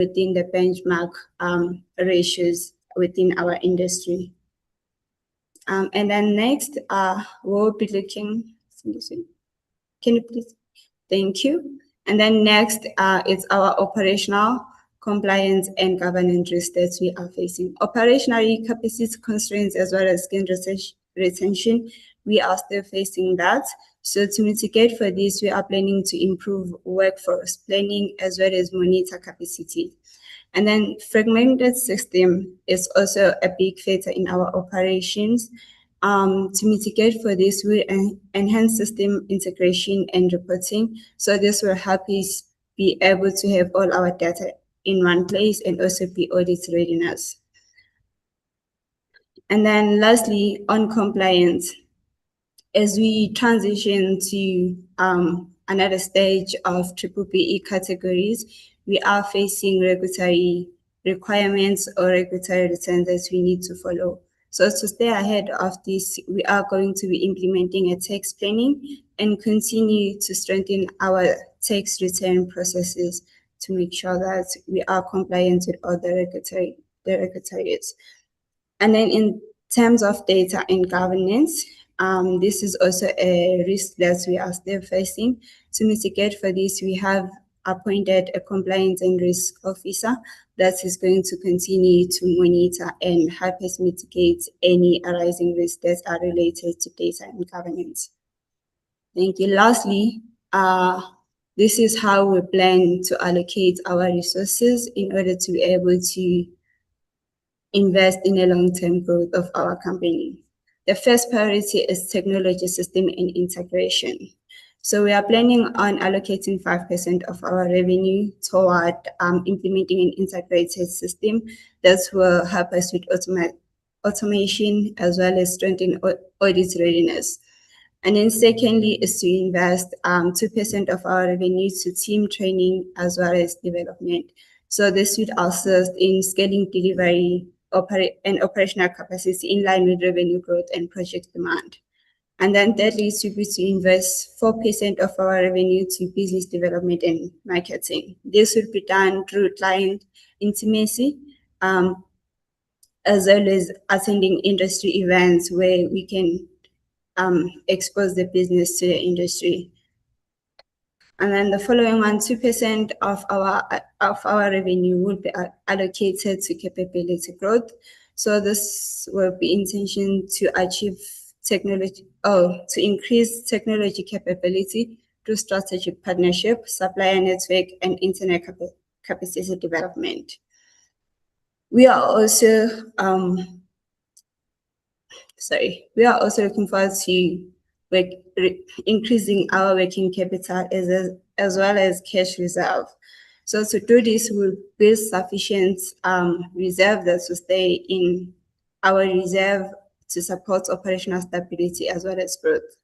within the benchmark ratios within our industry. And then next, we'll be looking, can you please, thank you. And then next, it's our operational compliance and governance risks that we are facing. Operationally, capacity constraints as well as skill retention, we are still facing that. So to mitigate for this, we are planning to improve workforce planning as well as monitor capacity. And then fragmented system is also a big factor in our operations. To mitigate for this, we enhance system integration and reporting. So this will help us be able to have all our data in one place and also be audit readiness. And then lastly, on compliance, as we transition to another stage of BBBE categories, we are facing regulatory requirements or regulatory returns that we need to follow. So to stay ahead of this, we are going to be implementing a tax planning and continue to strengthen our tax return processes to make sure that we are compliant with all the regulatories. And then in terms of data and governance, this is also a risk that we are still facing. To mitigate for this, we have appointed a compliance and risk officer that is going to continue to monitor and help us mitigate any arising risks that are related to data and governance. Thank you. Lastly, this is how we plan to allocate our resources in order to be able to invest in the long-term growth of our company. The first priority is technology system and integration. So we are planning on allocating 5% of our revenue toward implementing an integrated system that will help us with automation as well as strengthen audit readiness. And then secondly is to invest 2% of our revenue to team training as well as development. So this would assist in scaling delivery and operational capacity in line with revenue growth and project demand. And then thirdly, should be to invest 4% of our revenue to business development and marketing. This would be done through client intimacy, as well as attending industry events where we can expose the business to the industry. And then the following one, 2% of our revenue will be allocated to capability growth. So this will be intention to achieve to increase technology capability through strategic partnership, supplier network, and internet capacity development. We are also looking forward to increasing our working capital as well as cash reserve. So to do this, we'll build sufficient reserve that will stay in our reserve to support operational stability as well as growth.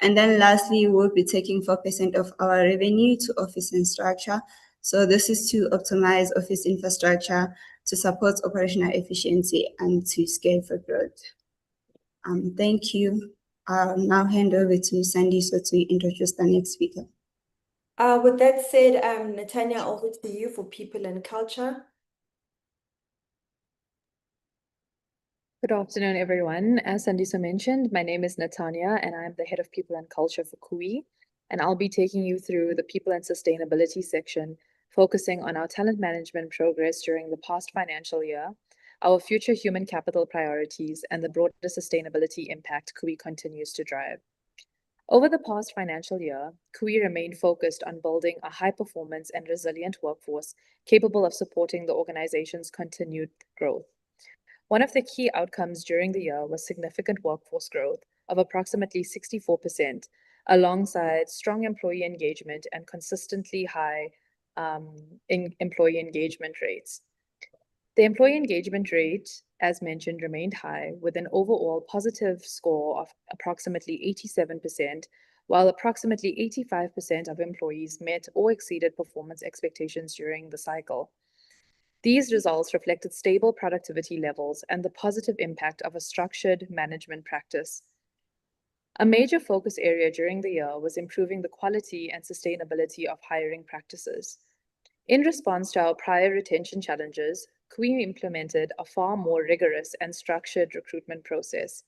And then lastly, we'll be taking 4% of our revenue to office infrastructure. So this is to optimize office infrastructure to support operational efficiency and to scale for growth. Thank you. I'll now hand over to Sandy to introduce the next speaker. With that said, Natanya, over to you for people and culture. Good afternoon, everyone. As Sandiso mentioned, my name is Natanya, and I'm the head of people and culture for COOi. And I'll be taking you through the people and sustainability section, focusing on our talent management progress during the past financial year, our future human capital priorities, and the broader sustainability impact COOi continues to drive. Over the past financial year, COOi remained focused on building a high-performance and resilient workforce capable of supporting the organization's continued growth. One of the key outcomes during the year was significant workforce growth of approximately 64%, alongside strong employee engagement and consistently high employee engagement rates. The employee engagement rate, as mentioned, remained high, with an overall positive score of approximately 87%, while approximately 85% of employees met or exceeded performance expectations during the cycle. These results reflected stable productivity levels and the positive impact of a structured management practice. A major focus area during the year was improving the quality and sustainability of hiring practices. In response to our prior retention challenges, COOi implemented a far more rigorous and structured recruitment process.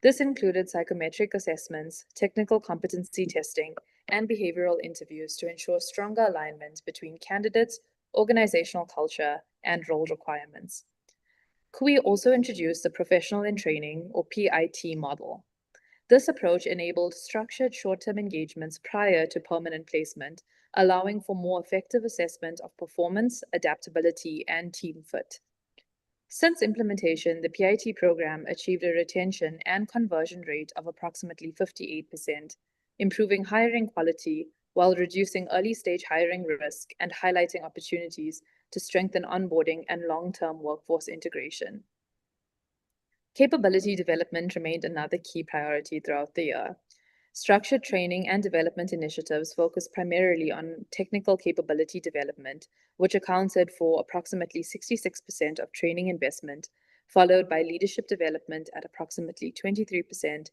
This included psychometric assessments, technical competency testing, and behavioral interviews to ensure stronger alignment between candidates, organizational culture, and role requirements. COOi also introduced the Professional in Training, or PIT model. This approach enabled structured short-term engagements prior to permanent placement, allowing for more effective assessment of performance, adaptability, and team fit. Since implementation, the PIT program achieved a retention and conversion rate of approximately 58%, improving hiring quality while reducing early-stage hiring risk and highlighting opportunities to strengthen onboarding and long-term workforce integration. Capability development remained another key priority throughout the year. Structured training and development initiatives focused primarily on technical capability development, which accounted for approximately 66% of training investment, followed by leadership development at approximately 23%,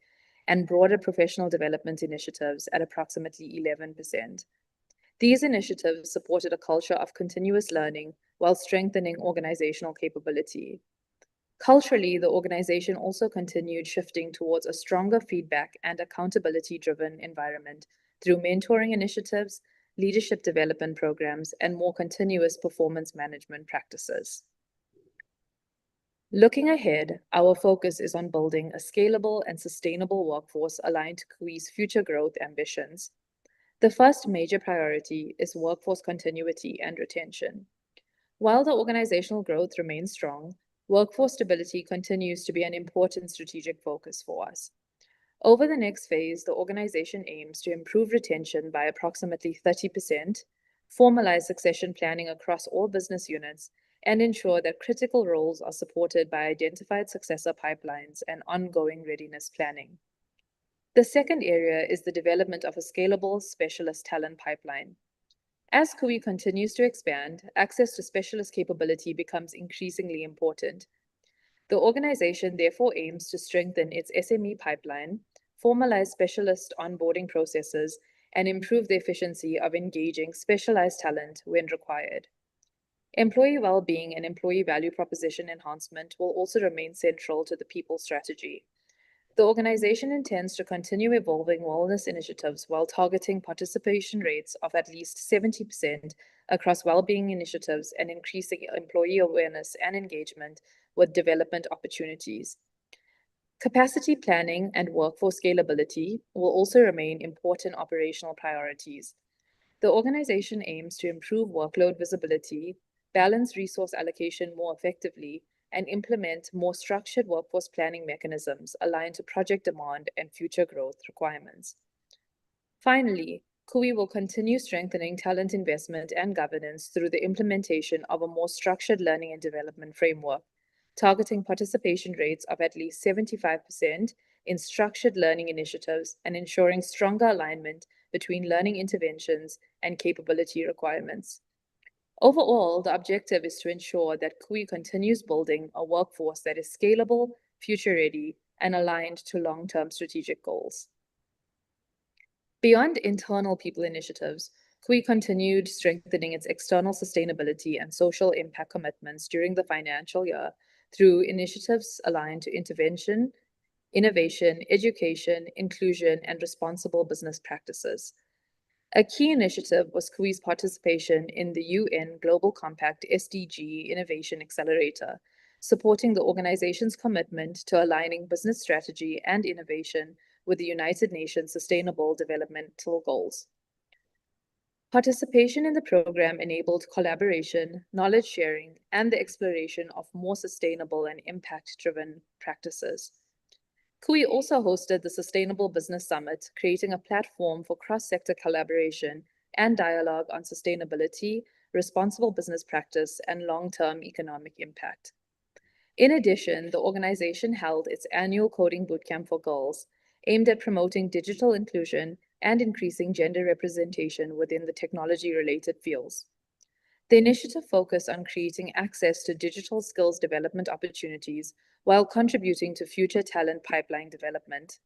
and broader professional development initiatives at approximately 11%. These initiatives supported a culture of continuous learning while strengthening organizational capability. Culturally, the organization also continued shifting towards a stronger feedback and accountability-driven environment through mentoring initiatives, leadership development programs, and more continuous performance management practices. Looking ahead, our focus is on building a scalable and sustainable workforce aligned to COOi's future growth ambitions. The first major priority is workforce continuity and retention. While the organizational growth remains strong, workforce stability continues to be an important strategic focus for us. Over the next phase, the organization aims to improve retention by approximately 30%, formalize succession planning across all business units, and ensure that critical roles are supported by identified successor pipelines and ongoing readiness planning. The second area is the development of a scalable specialist talent pipeline. As COOi continues to expand, access to specialist capability becomes increasingly important. The organization therefore aims to strengthen its SME pipeline, formalize specialist onboarding processes, and improve the efficiency of engaging specialized talent when required. Employee well-being and employee value proposition enhancement will also remain central to the people strategy. The organization intends to continue evolving wellness initiatives while targeting participation rates of at least 70% across well-being initiatives and increasing employee awareness and engagement with development opportunities. Capacity planning and workforce scalability will also remain important operational priorities. The organization aims to improve workload visibility, balance resource allocation more effectively, and implement more structured workforce planning mechanisms aligned to project demand and future growth requirements. Finally, COOi will continue strengthening talent investment and governance through the implementation of a more structured learning and development framework, targeting participation rates of at least 75% in structured learning initiatives and ensuring stronger alignment between learning interventions and capability requirements. Overall, the objective is to ensure that COOi continues building a workforce that is scalable, future-ready, and aligned to long-term strategic goals. Beyond internal people initiatives, COOi continued strengthening its external sustainability and social impact commitments during the financial year through initiatives aligned to intervention, innovation, education, inclusion, and responsible business practices. A key initiative was COOi's participation in the UN Global Compact SDG Innovation Accelerator, supporting the organization's commitment to aligning business strategy and innovation with the United Nations Sustainable Developmental Goals. Participation in the program enabled collaboration, knowledge sharing, and the exploration of more sustainable and impact-driven practices. COOi also hosted the Sustainable Business Summit, creating a platform for cross-sector collaboration and dialogue on sustainability, responsible business practice, and long-term economic impact. In addition, the organization held its annual coding bootcamp for girls, aimed at promoting digital inclusion and increasing gender representation within the technology-related fields. The initiative focused on creating access to digital skills development opportunities while contributing to future talent pipeline development.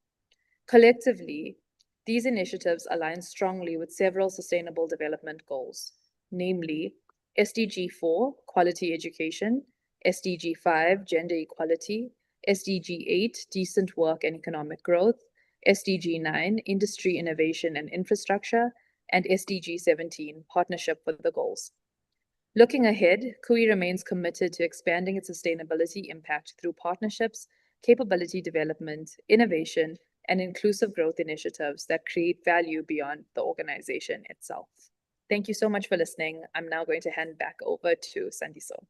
Collectively, these initiatives align strongly with several sustainable development goals, namely SDG 4, quality education, SDG 5, gender equality, SDG 8, decent work and economic growth, SDG 9, industry innovation and infrastructure, and SDG 17, partnership for the goals. Looking ahead, COOi remains committed to expanding its sustainability impact through partnerships, capability development, innovation, and inclusive growth initiatives that create value beyond the organization itself. Thank you so much for listening. I'm now going to hand back over to Sandiso.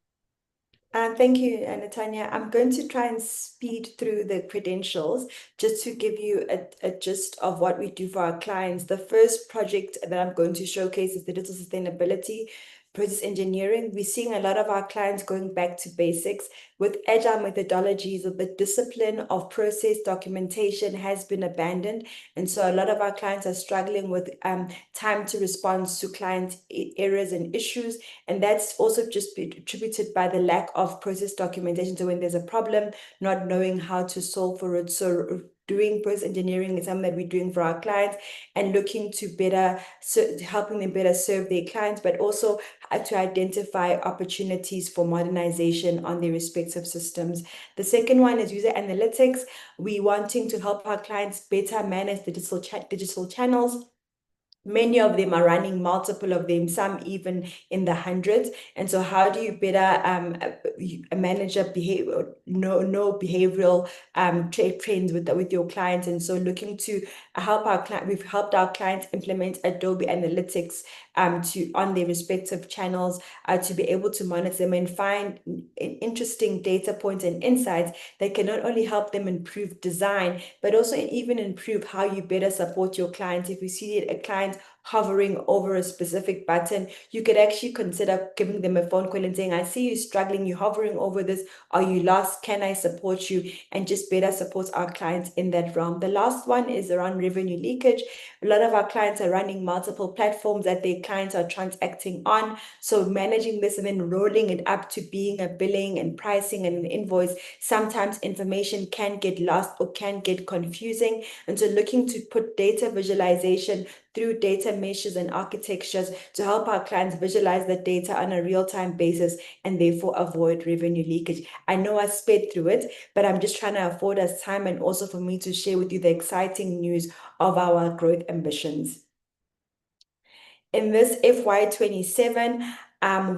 Thank you, Natanya. I'm going to try and speed through the credentials just to give you a gist of what we do for our clients. The first project that I'm going to showcase is digital sustainability, process engineering. We're seeing a lot of our clients going back to basics with agile methodologies. The discipline of process documentation has been abandoned. And so a lot of our clients are struggling with time to response to client errors and issues. And that's also just been attributed by the lack of process documentation. So when there's a problem, not knowing how to solve for it. So doing process engineering is something that we're doing for our clients and looking to helping them better serve their clients, but also to identify opportunities for modernization on their respective systems. The second one is user analytics. We're wanting to help our clients better manage the digital channels. Many of them are running multiple of them, some even in the hundreds. And so how do you better manage a behavior, know behavioral trends with your clients? And so looking to help our client, we've helped our clients implement Adobe Analytics on their respective channels to be able to monitor them and find interesting data points and insights that can not only help them improve design, but also even improve how you better support your clients. If you see a client hovering over a specific button, you could actually consider giving them a phone call and saying, I see you struggling, you're hovering over this, are you lost? Can I support you? And just better support our clients in that realm. The last one is around revenue leakage. A lot of our clients are running multiple platforms that their clients are transacting on. So managing this and then rolling it up to being a billing and pricing and an invoice, sometimes information can get lost or can get confusing. And so looking to put data visualization through data meshes and architectures to help our clients visualize the data on a real-time basis and therefore avoid revenue leakage. I know I sped through it, but I'm just trying to afford us time and also for me to share with you the exciting news of our growth ambitions. In this FY27,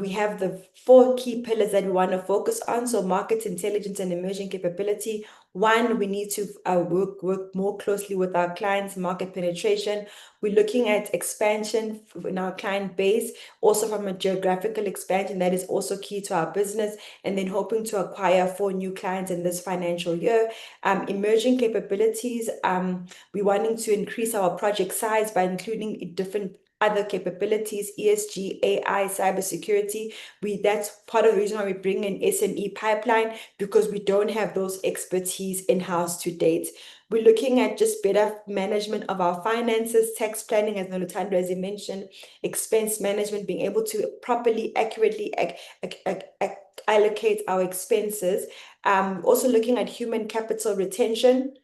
we have the 4 key pillars that we want to focus on. So market intelligence and emerging capability. One, we need to work more closely with our clients, market penetration. We're looking at expansion in our client base, also from a geographical expansion that is also key to our business, and then hoping to acquire 4 new clients in this financial year. Emerging capabilities, we're wanting to increase our project size by including different other capabilities, ESG, AI, cybersecurity. That's part of the reason why we bring in SME pipeline, because we don't have those expertise in-house to date. We're looking at just better management of our finances, tax planning, as Nolutando, as you mentioned, expense management, being able to properly, accurately allocate our expenses. Also looking at human capital retention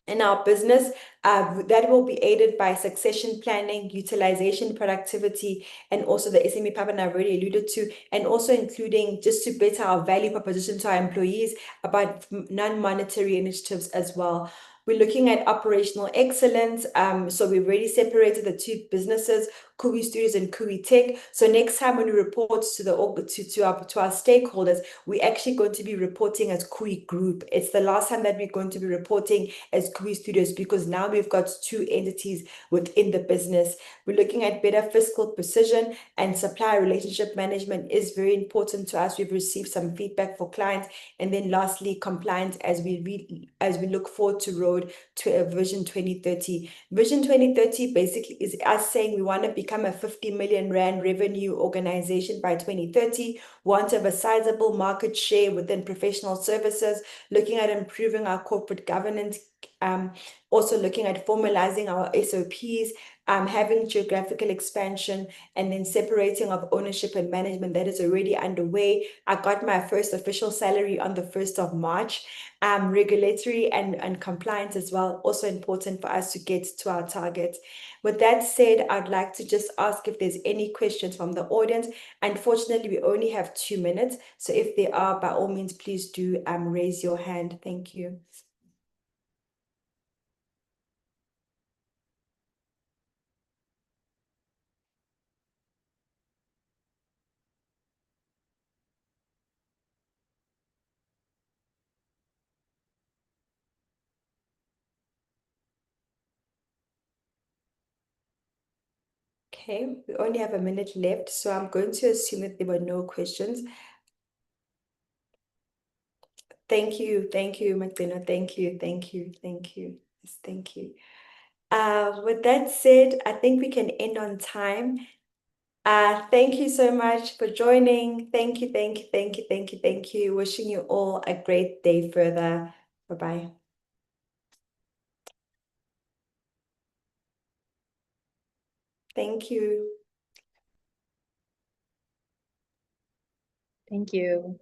in our business, that will be aided by succession planning, utilization, productivity, and also the SME pipeline I've already alluded to, and also including just to better our value proposition to our employees about non-monetary initiatives as well. We're looking at operational excellence. So we've already separated the 2 businesses, COOi Studios and COOi Tech. So next time when we report to our stakeholders, we're actually going to be reporting as COOi Group. It's the last time that we're going to be reporting as COOi Studios, because now we've got 2 entities within the business. We're looking at better fiscal precision, and supplier relationship management is very important to us. We've received some feedback for clients. And then lastly, compliance as we look forward to road to a Vision 2030. Vision 2030 basically is us saying we want to become a 50 million rand revenue organization by 2030, want to have a sizable market share within professional services, looking at improving our corporate governance, also looking at formalizing our SOPs, having geographical expansion, and then separating of ownership and management that is already underway. I got my first official salary on the 1st of March. Regulatory and compliance as well, also important for us to get to our target. With that said, I'd like to just ask if there's any questions from the audience. Unfortunately, we only have 2 minutes, so if there are, by all means, please do raise your hand. Thank you. Okay, we only have a minute left, so I'm going to assume that there were no questions. Thank you, Magdalena. Thank you. Yes, thank you. With that said, I think we can end on time. Thank you so much for joining. Thank you. Wishing you all a great day further. Bye-bye. Thank you. Thank you.